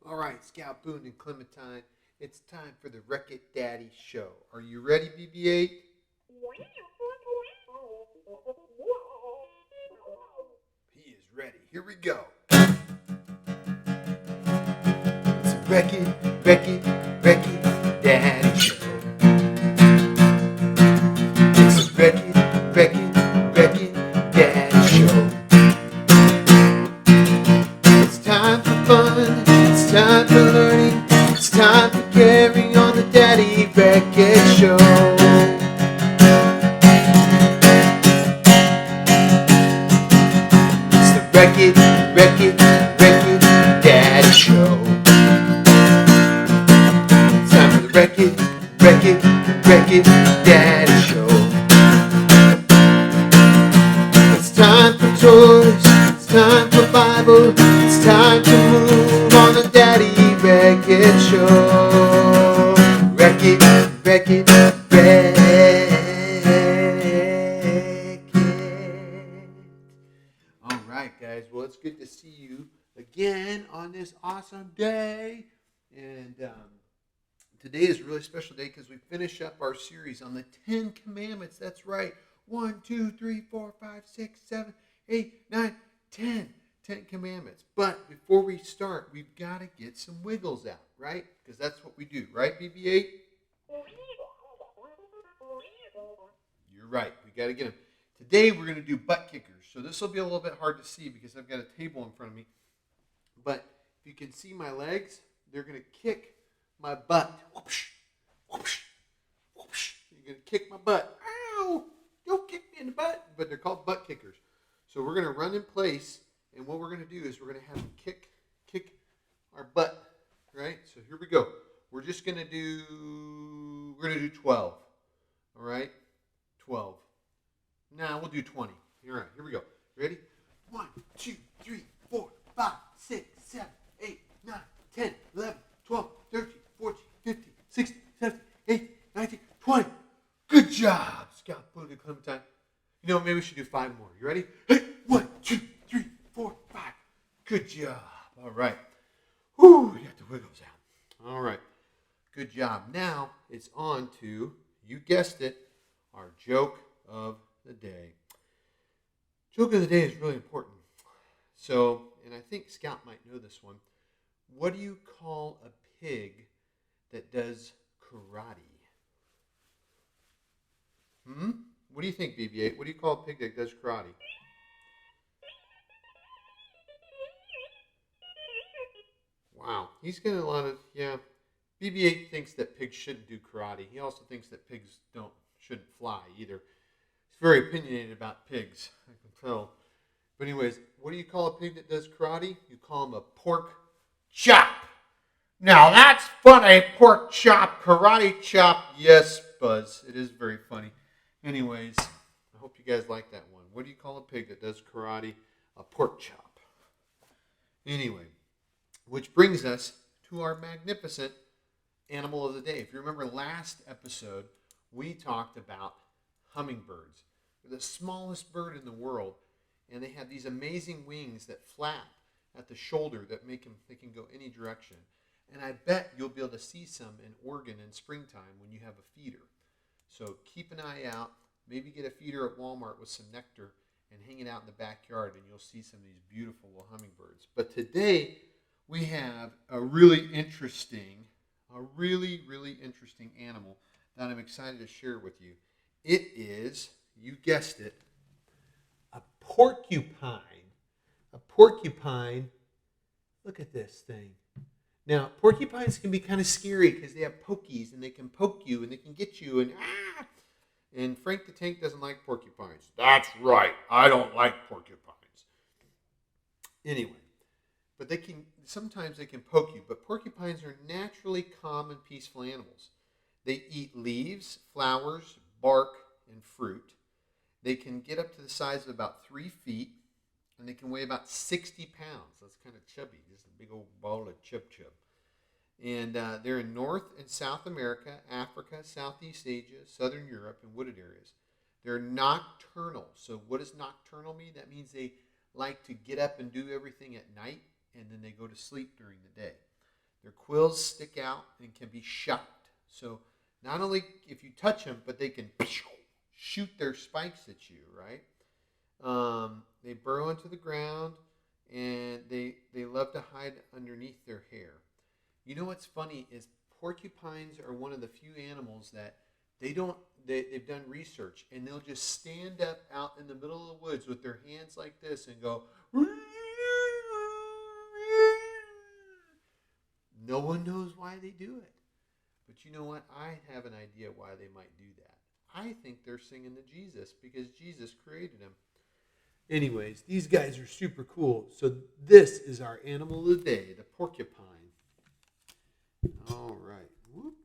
All right, Scout Boone and Clementine, it's time for the Wreck-It Daddy show. Are you ready, BB-8? He is ready. Here we go. It's a Wreck-It Daddy show. It's a Wreck-It Daddy show. It's time for fun. It's time for learning. It's time for carrying on the Daddy Wreck-It show. It's the Wreck-It Daddy show. It's time for the Wreck-It Daddy show. It's time for toys. It's time for Bible. It's time to move on the Daddy Wreck-It show. Wreck-It. All right, guys. Well, it's good to see you again on this awesome day. And today is a really special day because we finish up our series on the 10 Commandments. That's right. 1, 2, 3, 4, 5, 6, 7, 8, 9, 10. 10 Commandments. But before we start, we've got to get some wiggles out, right? Because that's what we do, right, BB-8? You're right. We got to get them. Today, we're going to do butt kickers. So this will be a little bit hard to see because I've got a table in front of me. But if you can see my legs, they're going to kick my butt. Whoopsh, whoopsh, whoopsh. You're going to kick my butt. Ow! Don't kick me in the butt. But they're called butt kickers. So we're going to run in place. And what we're going to do is we're going to have them kick our butt, right? So here we go. We're going to do 12, all right? 12. Now we'll do 20. All right, here we go. Ready? 1, 2, 3, 4, 5, 6, 7, 8, 9, 10, 11, 12, 13, 14, 15, 16, 17, 18, 19, 20. Good job, Scout Boone and Clementine. You know, maybe we should do 5 more. You ready? Hey, 1, 2, 3, 4, 5. Good job. All right. Whew, we got the wiggles out. All right. Good job. Now it's on to, you guessed it, our joke of the day. Joke of the day is really important. So, and I think Scout might know this one. What do you call a pig that does karate? What do you think, BB-8? What do you call a pig that does karate? Wow. He's getting a lot of, BB-8 thinks that pigs shouldn't do karate. He also thinks that pigs shouldn't fly either. He's very opinionated about pigs, I can tell. But anyways, what do you call a pig that does karate? You call him a pork chop. Now that's funny, pork chop, karate chop. Yes, Buzz, it is very funny. Anyways, I hope you guys like that one. What do you call a pig that does karate? A pork chop. Anyway, which brings us to our magnificent animal of the day. If you remember last episode, we talked about hummingbirds. They're the smallest bird in the world, and they have these amazing wings that flap at the shoulder that they can go any direction. And I bet you'll be able to see some in Oregon in springtime when you have a feeder. So keep an eye out. Maybe get a feeder at Walmart with some nectar and hang it out in the backyard, and you'll see some of these beautiful little hummingbirds. But today we have a really interesting animal that I'm excited to share with you. It is, you guessed it, a porcupine. A porcupine. Look at this thing. Now, porcupines can be kind of scary because they have pokies and they can poke you and they can get you and And Frank the Tank doesn't like porcupines. That's right. I don't like porcupines. Anyway, but sometimes they can poke you, but porcupines are naturally calm and peaceful animals. They eat leaves, flowers, bark, and fruit. They can get up to the size of about 3 feet, and they can weigh about 60 pounds. That's kind of chubby, just a big old ball of chub. And they're in North and South America, Africa, Southeast Asia, Southern Europe, and wooded areas. They're nocturnal. So what does nocturnal mean? That means they like to get up and do everything at night, and then they go to sleep during the day. Their quills stick out and can be shot. So not only if you touch them, but they can shoot their spikes at you, right? They burrow into the ground, and they love to hide underneath their hair. You know what's funny is porcupines are one of the few animals that they've done research, and they'll just stand up out in the middle of the woods with their hands like this and go. No one knows why they do it. But you know what? I have an idea why they might do that. I think they're singing to Jesus because Jesus created them. Anyways, these guys are super cool. So this is our animal of the day, the porcupine. All right. Whoop.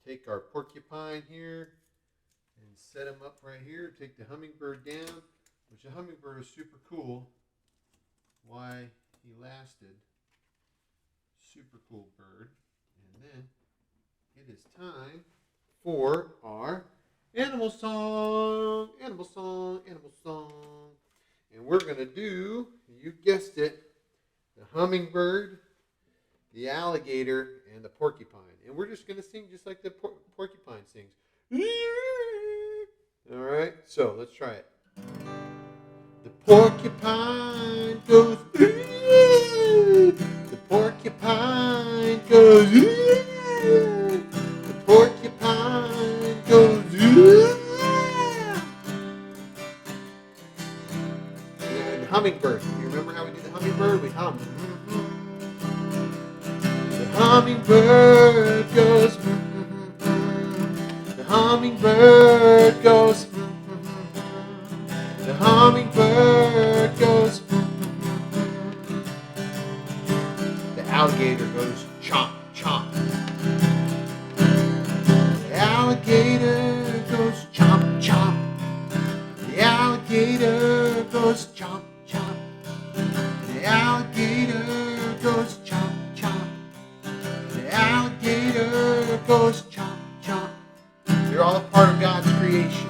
Take our porcupine here and set him up right here. Take the hummingbird down, which the hummingbird is super cool. Why he lasted. Super cool bird. And then it is time for our animal song. Animal song, animal song. And we're going to do, you guessed it, the hummingbird, the alligator, and the porcupine. And we're just going to sing just like the porcupine sings. All right, so let's try it. The porcupine goes, the porcupine goes, the porcupine goes, and hummingbird. You remember how we do the hummingbird? We hum. The hummingbird goes, the hummingbird goes, the hummingbird goes, the alligator goes chomp, chomp. The alligator goes chomp, chomp. The alligator goes chomp, chomp. The alligator goes chomp, chomp. The alligator goes chomp, chomp. They're all a part of God's creation.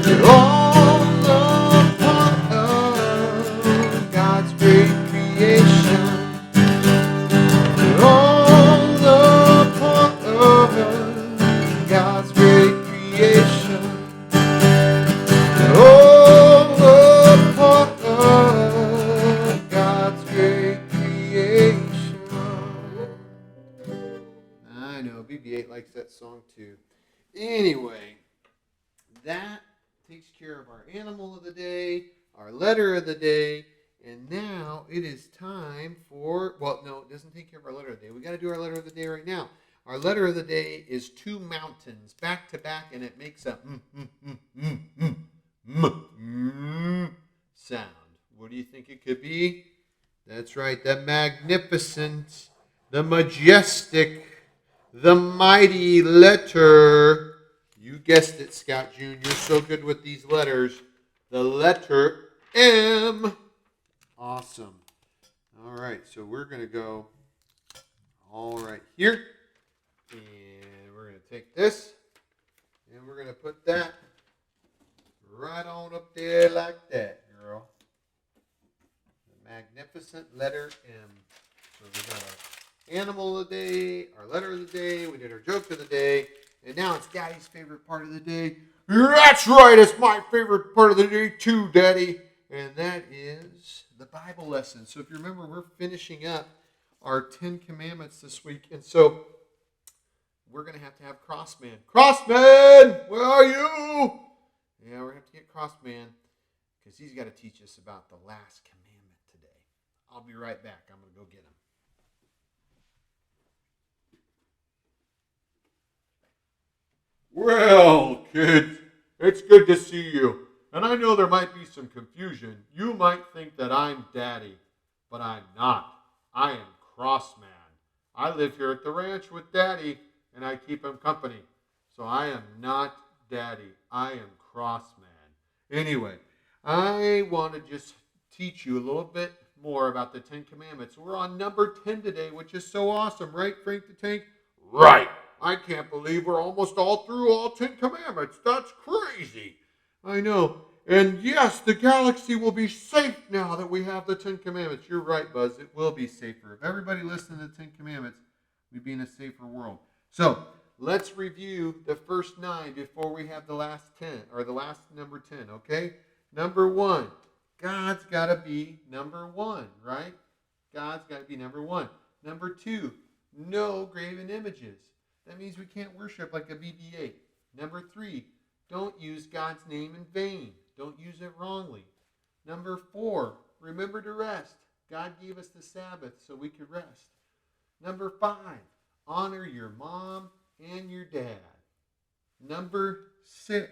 They're all a part of God's great creation. They're all a part of God's great creation. They're all a part of God's great creation. I know, BB-8 likes that song too. Anyway, that takes care of our animal of the day, our letter of the day, and now it is time for, well, no, it doesn't take care of our letter of the day. We got to do our letter of the day right now. Our letter of the day is two mountains back to back, and it makes a sound. What do you think it could be? That's right, the magnificent, the majestic, the mighty letter. You guessed it, Scout June. You're so good with these letters. The letter M. Awesome. All right, so we're going to go all right here. And we're going to take this. And we're going to put that right on up there like that, girl. The magnificent letter M. So we got our animal of the day, our letter of the day. We did our joke of the day. And now it's Daddy's favorite part of the day. That's right, it's my favorite part of the day too, Daddy. And that is the Bible lesson. So if you remember, we're finishing up our 10 Commandments this week. And so we're going to have Crossman. Crossman, where are you? Yeah, we're going to have to get Crossman because he's got to teach us about the last commandment today. I'll be right back. I'm going to go get him. Well, kids, it's good to see you. And I know there might be some confusion. You might think that I'm Daddy, but I'm not. I am Crossman. I live here at the ranch with Daddy, and I keep him company. So I am not Daddy. I am Crossman. Anyway, I want to just teach you a little bit more about the 10 Commandments. We're on number 10 today, which is so awesome, right, Frank the Tank? Right. I can't believe we're almost all through all 10 Commandments. That's crazy. I know. And yes, the galaxy will be safe now that we have the Ten Commandments. You're right, Buzz. It will be safer. If everybody listened to the Ten Commandments, we'd be in a safer world. So let's review the first 9 before we have the last 10, or the last number 10, okay? Number 1, God's got to be number 1, right? God's got to be number 1. Number 2, no graven images. That means we can't worship like a BB-8. Number 3, don't use God's name in vain. Don't use it wrongly. Number 4, remember to rest. God gave us the Sabbath so we could rest. Number 5, honor your mom and your dad. Number 6,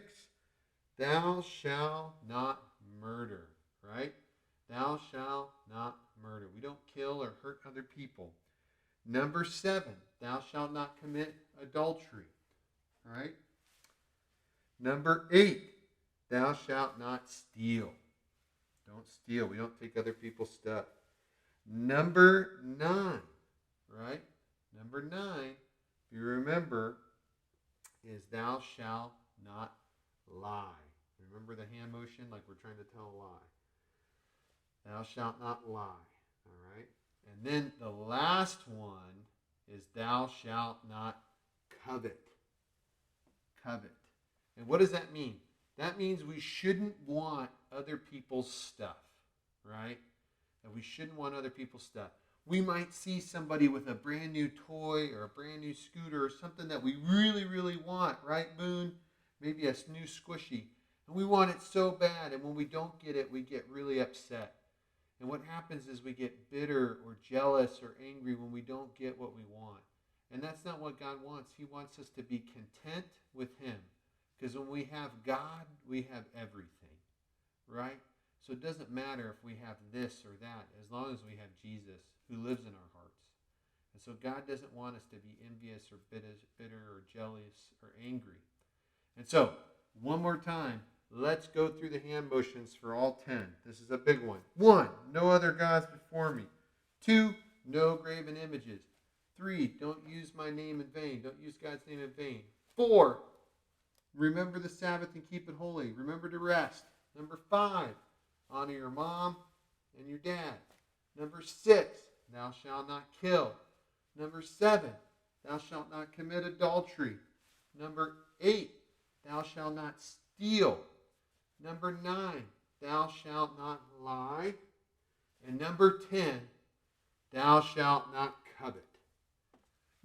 thou shalt not murder, right? Thou shalt not murder. We don't kill or hurt other people. Number 7, thou shalt not commit adultery, right? Number 8, thou shalt not steal. Don't steal. We don't take other people's stuff. Number 9, right? Number 9, if you remember, is thou shalt not lie. Remember the hand motion like we're trying to tell a lie. Thou shalt not lie. All right? And then the last one is thou shalt not covet. Covet. And what does that mean? That means we shouldn't want other people's stuff, right? And we shouldn't want other people's stuff. We might see somebody with a brand new toy or a brand new scooter or something that we really, really want, right, Boone? Maybe a new squishy. And we want it so bad, and when we don't get it, we get really upset. And what happens is we get bitter or jealous or angry when we don't get what we want. And that's not what God wants. He wants us to be content with Him. Because when we have God, we have everything, right? So it doesn't matter if we have this or that, as long as we have Jesus who lives in our hearts. And so God doesn't want us to be envious or bitter or jealous or angry. And so, one more time, let's go through the hand motions for all 10. This is a big one. 1, no other gods before me. 2, no graven images. 3, don't use my name in vain. Don't use God's name in vain. 4, remember the Sabbath and keep it holy. Remember to rest. Number 5, honor your mom and your dad. Number 6, thou shalt not kill. Number 7, thou shalt not commit adultery. Number 8, thou shalt not steal. Number 9, thou shalt not lie. And number 10, thou shalt not covet.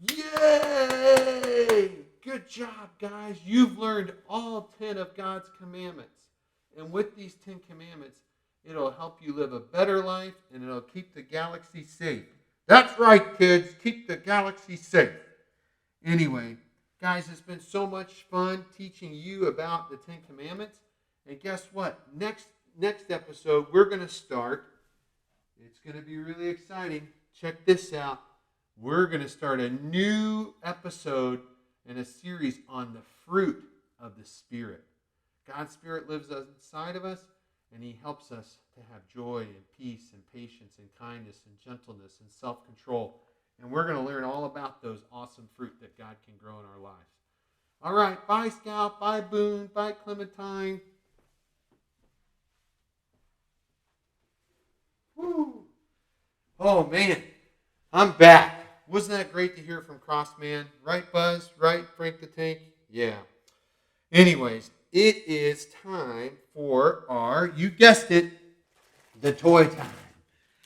Yay! Good job, guys. You've learned all 10 of God's commandments. And with these 10 commandments, it'll help you live a better life, and it'll keep the galaxy safe. That's right, kids. Keep the galaxy safe. Anyway, guys, it's been so much fun teaching you about the 10 commandments. And guess what? Next episode, we're going to start. It's going to be really exciting. Check this out. We're going to start a new episode in a series on the fruit of the Spirit. God's Spirit lives inside of us, and He helps us to have joy and peace and patience and kindness and gentleness and self-control. And we're going to learn all about those awesome fruit that God can grow in our lives. All right. Bye, Scout. Bye, Boone. Bye, Clementine. Woo. Oh, man. I'm back. Wasn't that great to hear from Crossman? Right, Buzz? Right, Frank the Tank? Yeah. Anyways, it is time for our, you guessed it, the toy time.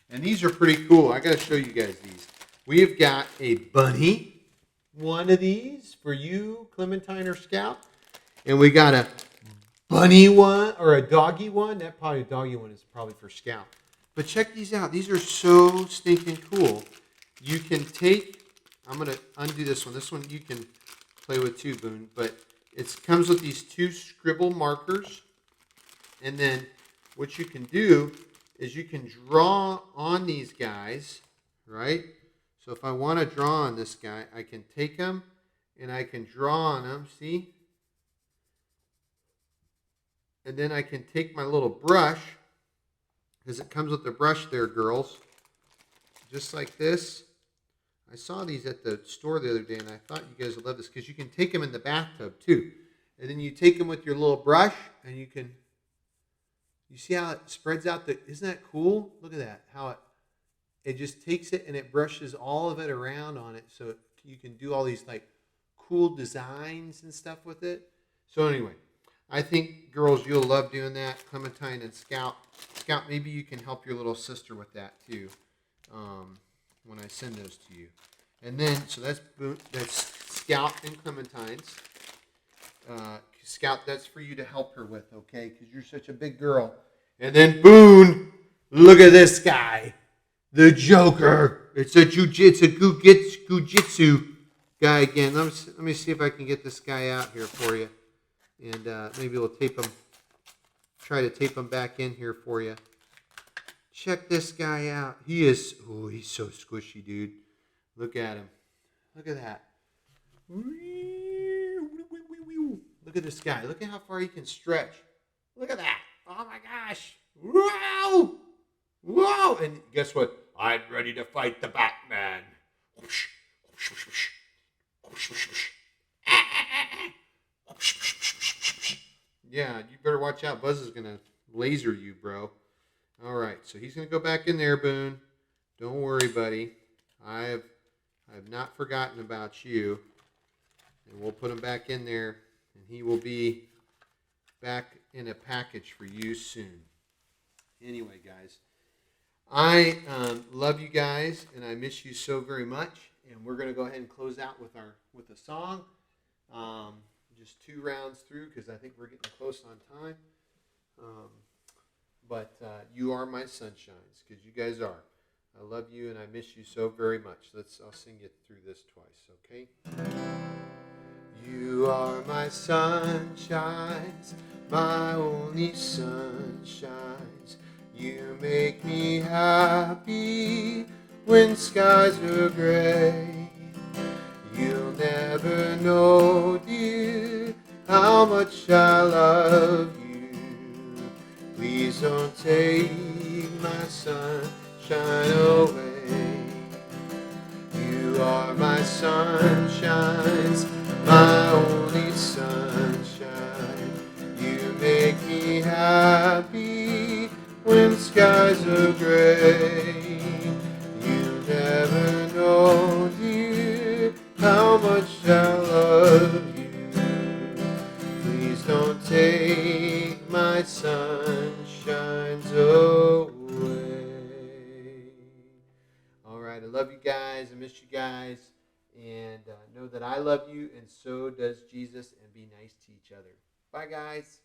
And these are pretty cool. I got to show you guys these. We've got a bunny, one of these for you, Clementine or Scout. And we got a bunny one or a doggy one. That probably doggy one is probably for Scout. But check these out. These are so stinking cool. You can take, I'm going to undo this one. This one you can play with too, Boone. But it comes with these 2 scribble markers. And then what you can do is you can draw on these guys, right? So if I want to draw on this guy, I can take them and I can draw on them, see? And then I can take my little brush, because it comes with the brush there, girls. Just like this. I saw these at the store the other day, and I thought you guys would love this, because you can take them in the bathtub, too. And then you take them with your little brush, and you see how it spreads out. Isn't that cool? Look at that. How it just takes it and it brushes all of it around on it, so you can do all these like cool designs and stuff with it. So anyway, I think girls, you'll love doing that. Clementine and Scout. Scout, maybe you can help your little sister with that too, when I send those to you. And then, so that's Scout and Clementine's. Scout, that's for you to help her with, okay? Because you're such a big girl. And then Boone, look at this guy, the Joker. It's a jujitsu guy again. Let me see if I can get this guy out here for you, and maybe we'll try to tape him back in here for you. Check this guy out. He's so squishy, dude. Look at him. Look at that. Look at this guy. Look at how far he can stretch. Look at that. Oh my gosh. Wow. Whoa. And guess what? I'm ready to fight the Batman. Yeah, you better watch out. Buzz is going to laser you, bro. All right, so he's going to go back in there, Boone. Don't worry, buddy. I have not forgotten about you. And we'll put him back in there, and he will be back in a package for you soon. Anyway, guys, I love you guys, and I miss you so very much. And we're going to go ahead and close out with a song. Just 2 rounds through because I think we're getting close on time. But you are my sunshines, because you guys are. I love you and I miss you so very much. I'll sing you through this twice, okay? You are my sunshines, my only sunshines. You make me happy when skies are gray. You'll never know, dear, how much I love you. Please don't take my sunshine away. You are my sunshines, my only sunshine. You make me happy when skies are gray. You never know, dear, how much I love you. Please don't take my sunshines away. All right, I love you guys. I miss you guys. And know that I love you, and so does Jesus, and be nice to each other. Bye, guys.